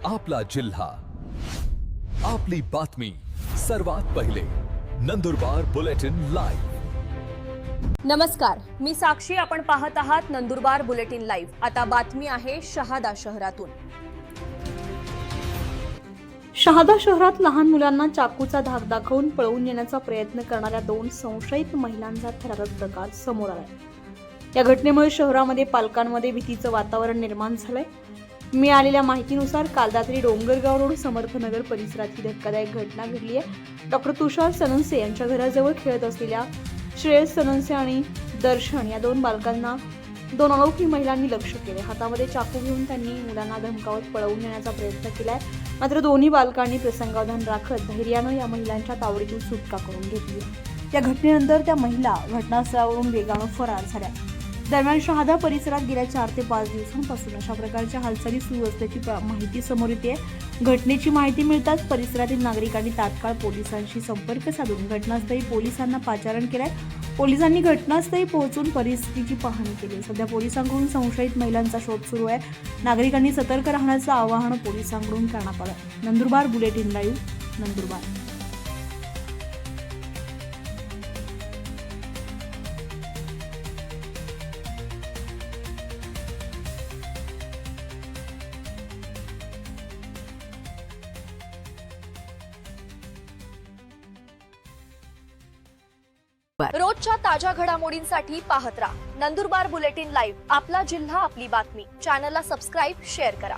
आपला जिल्हा, आपली बातमी सर्वात पहिले. Nandurbar bulletin live. नमस्कार, मी साक्षी. आपण पाहत आहात नंदुरबार बुलेटिन लाईव्ह. आता बातमी आहे शहादा शहरातून. शहादा शहरात लहान मुलांना चाकूचा धाक दाखवून पळवून नेण्याचा प्रयत्न करणाऱ्या 2 संशयित महिलांचा थरारक प्रकार समोर आलाय. या घटनेमुळे शहरामध्ये पालकांमध्ये भीतीचं वातावरण निर्माण झालंय. मिळालेल्या माहितीनुसार काल रात्री डोंगरगाव रोड समर्थनगर परिसरात ही धक्कादायक घटना घडली आहे. डॉक्टर तुषार सननसे यांच्या घराजवळ खेळत असलेल्या श्रेयस सननसे आणि दर्शन या 2 बालकांना 2 अनोळखी महिलांनी लक्ष केले. हातामध्ये चाकू घेऊन त्यांनी मुलांना धमकावत पळवून नेण्याचा प्रयत्न केलाय. मात्र दोन्ही बालकांनी प्रसंगावधान राखत धैर्यानं या महिलांच्या तावडीतून सुटका करून घेतली. या घटनेनंतर त्या महिला घटनास्थळावरून वेगानं फरार झाल्या. दरम्यान शहादा परिसरात गेल्या 4 ते 5 दिवसांपासून अशा प्रकारच्या हालचाली सुरू असल्याची माहिती समोर येते. घटनेची माहिती मिळताच परिसरातील नागरिकांनी तात्काळ पोलिसांशी संपर्क साधून घटनास्थळी पोलिसांना पाचारण केलंय. पोलिसांनी घटनास्थळी पोहोचून परिस्थितीची पाहणी केली. सध्या पोलिसांकडून संशयित महिलांचा शोध सुरू आहे. नागरिकांनी सतर्क राहण्याचं आवाहन पोलिसांकडून करण्यात आलं. Nandurbar bulletin live, Nandurbar. रोजच्या ताज्या घडामोडींसाठी पाहत राहा नंदुरबार बुलेटिन लाईव्ह. आपला जिल्हा, आपली बातमी. चॅनलला सबस्क्राईब, शेअर करा.